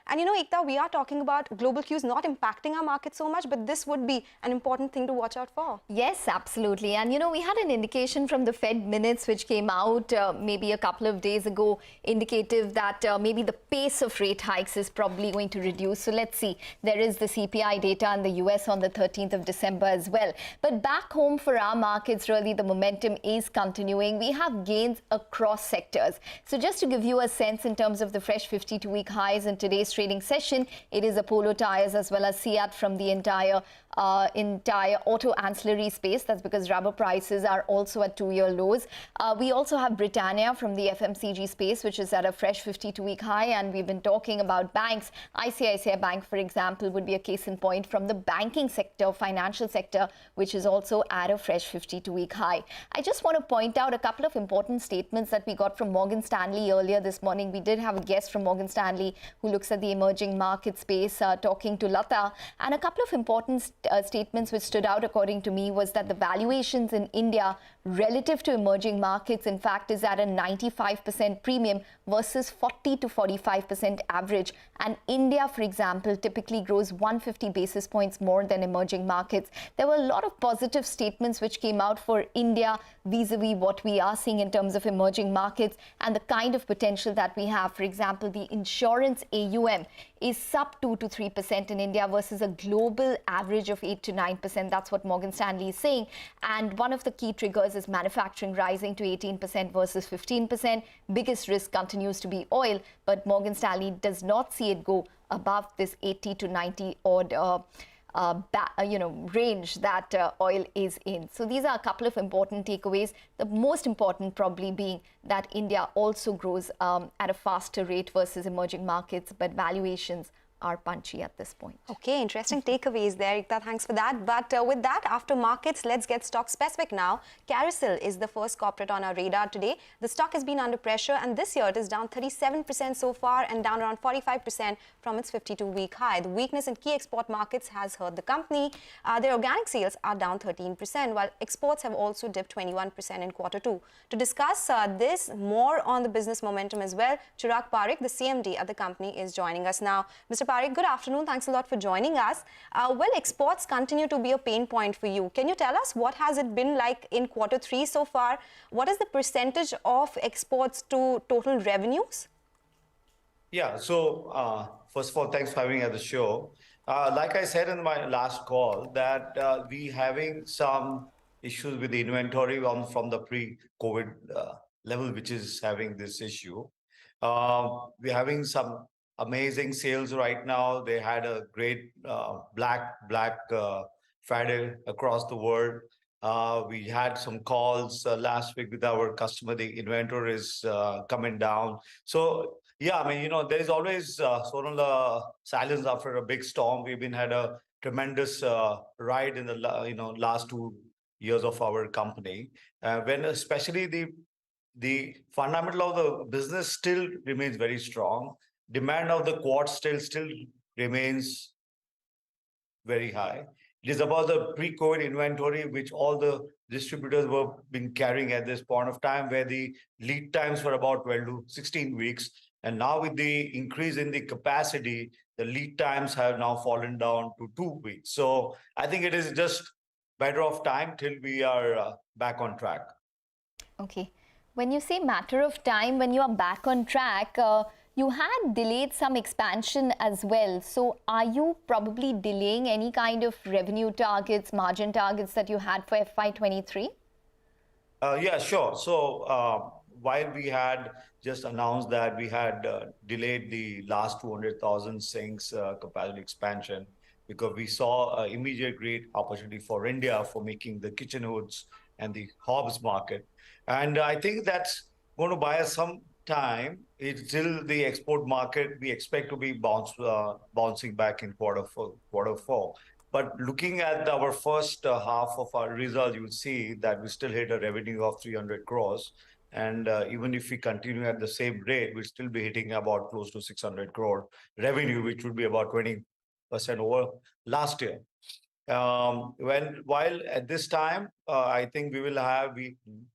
And Ekta, we are talking about global cues not impacting our market so much, but this would be an important thing to watch out for. Yes, absolutely. And we had an indication from the Fed minutes which came out maybe a couple of days ago, indicative that maybe the pace of rate hikes is probably going to reduce. So let's see. There is the CPI data in the US on the 13th of December as well. But back home for our markets, really the momentum is continuing. We have gains across sectors. So just to give you a sense in terms of the fresh 52-week highs in today's trading session, it is Apollo Tyres as well as Seat from the entire auto ancillary space. That's because rubber prices are also at 2-year lows. We also have Britannia from the FMCG space, which is at a fresh 52-week high. And we've been talking about banks. ICICI Bank, for example, would be a case in point from the banking sector, financial sector, which is also at a fresh 52-week high. I just want to point out a couple of important statements that we got from Morgan Stanley earlier this morning. We did have a guest from Morgan Stanley who looks at the emerging market space, talking to Lata. And a couple of important statements which stood out according to me was that the valuations in India relative to emerging markets, in fact, is at a 95% premium versus 40 to 45% average. And India, for example, typically grows 150 basis points more than emerging markets. There were a lot of positive statements which came out for India vis-a-vis what we are seeing in terms of emerging markets and the kind of potential that we have. For example, the insurance AUM is sub 2 to 3% in India versus a global average of 8 to 9%. That's what Morgan Stanley is saying. And one of the key triggers is manufacturing rising to 18% versus 15%. Biggest risk continues to be oil, but Morgan Stanley does not see it go above this 80 to 90 odd range that oil is in. So these are a couple of important takeaways. The most important probably being that India also grows at a faster rate versus emerging markets, but valuations are punchy at this point. Okay, interesting takeaways there, Ekta. Thanks for that. But with that, after markets, let's get stock specific now. Carysil is the first corporate on our radar today. The stock has been under pressure, and this year it is down 37% so far and down around 45% from its 52-week high. The weakness in key export markets has hurt the company. Their organic sales are down 13%, while exports have also dipped 21% in Q2. To discuss this more on the business momentum as well, Chirag Parekh, the CMD at the company, is joining us now. Mr. Parekh, good afternoon. Thanks a lot for joining us. Well, exports continue to be a pain point for you. Can you tell us what has it been like in Q3 so far? What is the percentage of exports to total revenues? Yeah, so first of all, thanks for having me at the show. Like I said in my last call, that we having some issues with the inventory from the pre-COVID level, which is having this issue. We're having some amazing sales right now. They had a great Black Friday across the world. We had some calls last week with our customer. The inventory is coming down. So yeah, I mean, there is always sort of the silence after a big storm. We've had a tremendous ride in the last 2 years of our company, when especially the fundamental of the business still remains very strong. Demand of the quartz still remains very high. It is about the pre-COVID inventory, which all the distributors were been carrying at this point of time, where the lead times were about 12 to 16 weeks. And now with the increase in the capacity, the lead times have now fallen down to 2 weeks. So I think it is just matter of time till we are back on track. Okay. When you say matter of time, when you are back on track, you had delayed some expansion as well. So are you probably delaying any kind of revenue targets, margin targets that you had for FY23? Yeah, sure. So while we had just announced that we had delayed the last 200,000 sinks capacity expansion, because we saw an immediate great opportunity for India for making the kitchen hoods and the hobs market. And I think that's going to buy us some time. It's still the export market. We expect to be bouncing back in Q4. But looking at our first half of our results, you will see that we still hit a revenue of 300 crores. And even if we continue at the same rate, we'll still be hitting about close to 600 crore revenue, which would be about 20% over last year. While at this time, I think we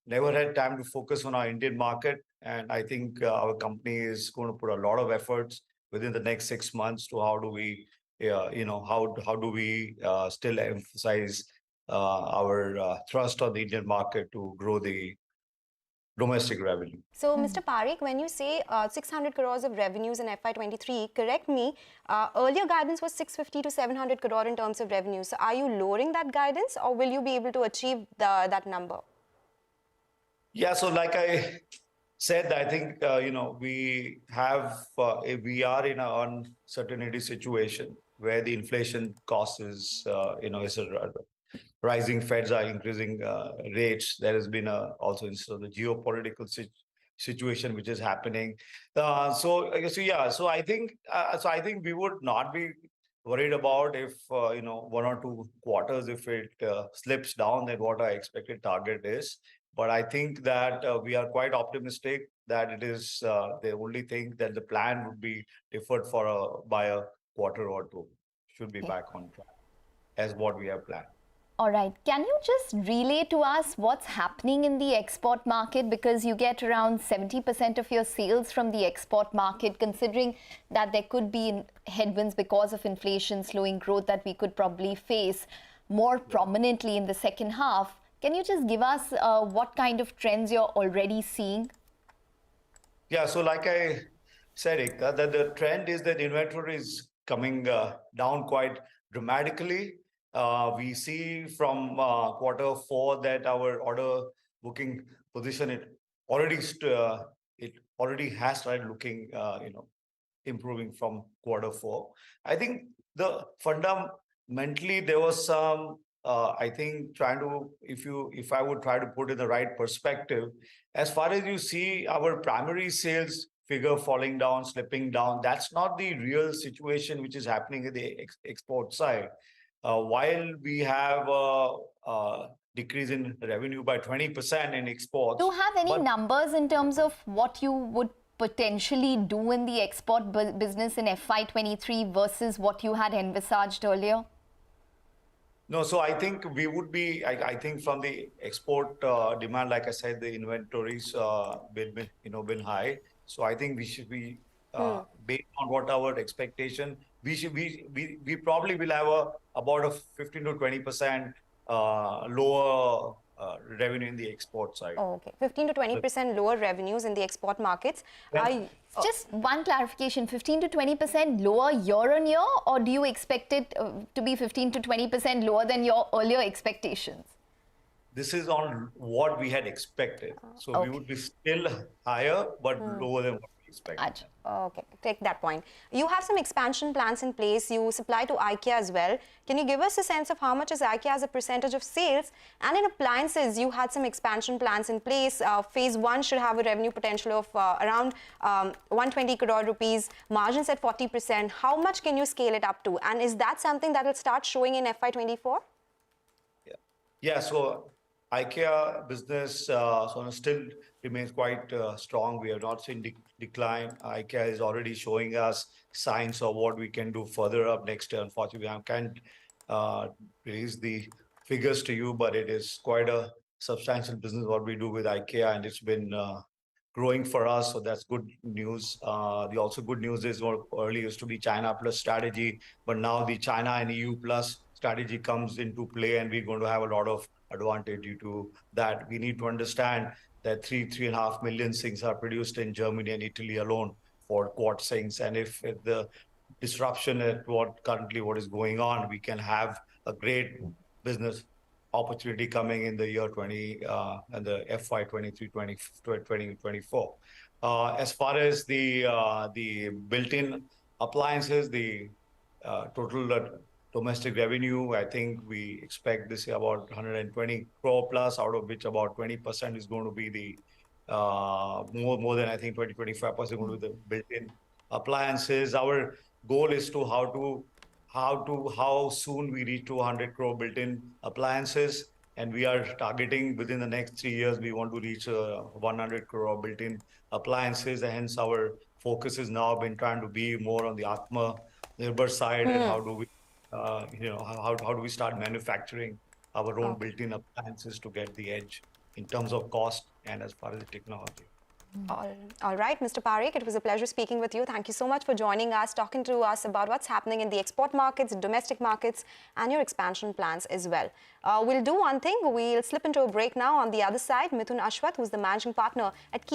never had time to focus on our Indian market. And I think our company is going to put a lot of efforts within the next 6 months to how do we, how do we still emphasize our thrust on the Indian market to grow the domestic revenue. So, Mr. Parekh, when you say 600 crores of revenues in FY23, correct me, earlier guidance was 650 to 700 crore in terms of revenue. So, are you lowering that guidance or will you be able to achieve that number? Yeah, so like I said, I think, we are in an uncertainty situation where the inflation cost is, is a rising. Feds are increasing rates. There has been also the geopolitical situation which is happening. So I guess, yeah. So I think we would not be worried about if 1 or 2 quarters, if it slips down than what our expected target is. But I think that we are quite optimistic that it is the only thing that the plan would be deferred by a quarter or two. Should be back on track as what we have planned. All right. Can you just relay to us what's happening in the export market? Because you get around 70% of your sales from the export market, considering that there could be headwinds because of inflation, slowing growth that we could probably face more prominently in the second half. Can you just give us what kind of trends you're already seeing? Yeah, so like I said, Ekta, that the trend is that inventory is coming down quite dramatically. We see from Q4 that our order booking position it already has started looking improving from Q4. I think the fundamentally there was some I think if I would try to put in the right perspective, as far as you see our primary sales figure falling down, slipping down, that's not the real situation which is happening at the export side. While we have a decrease in revenue by 20% in exports. Do you have any numbers in terms of what you would potentially do in the export business in FY23 versus what you had envisaged earlier? No, so I think we would be, I think from the export demand, like I said, the inventories been high. So I think we should be, based on what our expectation, we probably will have about a 15 to 20% lower revenue in the export side. Oh, okay. 15 to 20% lower revenues in the export markets. Just one clarification, 15 to 20% lower year on year, or do you expect it to be 15 to 20% lower than your earlier expectations? This is on what we had expected. So we would be still higher, but lower than what we expected. Okay, take that point. You have some expansion plans in place. You supply to IKEA as well. Can you give us a sense of how much is IKEA as a percentage of sales? And in appliances, you had some expansion plans in place. Phase 1 should have a revenue potential of around 120 crore rupees, margins at 40%. How much can you scale it up to? And is that something that will start showing in FY24? Yeah, so IKEA business still remains quite strong. We have not seen decline. IKEA is already showing us signs of what we can do further up next year. Unfortunately, I can't release the figures to you, but it is quite a substantial business what we do with IKEA, and it's been growing for us. So that's good news. The also good news is what earlier used to be China plus strategy, but now the China and EU plus strategy comes into play, and we're going to have a lot of advantage due to that. We need to understand that 3.5 million sinks are produced in Germany and Italy alone for quad sinks. And if the disruption at what is going on, we can have a great business opportunity coming in the year 20 and the FY23, 2024. As far as the built-in appliances, the total domestic revenue, I think we expect this year about 120 crore plus, out of which about 20% is going to be the more than I think 25% going to be the built-in appliances. Our goal is to how soon we reach to 100 crore built-in appliances, and we are targeting within the next 3 years we want to reach 100 crore built-in appliances. And hence our focus has now been trying to be more on the Atma-Nirbhar side, and how do we how do we start manufacturing our own built-in appliances to get the edge in terms of cost and as far as the technology. All right, Mr. Parekh, it was a pleasure speaking with you. Thank you so much for joining us, talking to us about what's happening in the export markets, domestic markets, and your expansion plans as well. We'll do one thing. We'll slip into a break now. On the other side, Mithun Ashwath, who's the managing partner at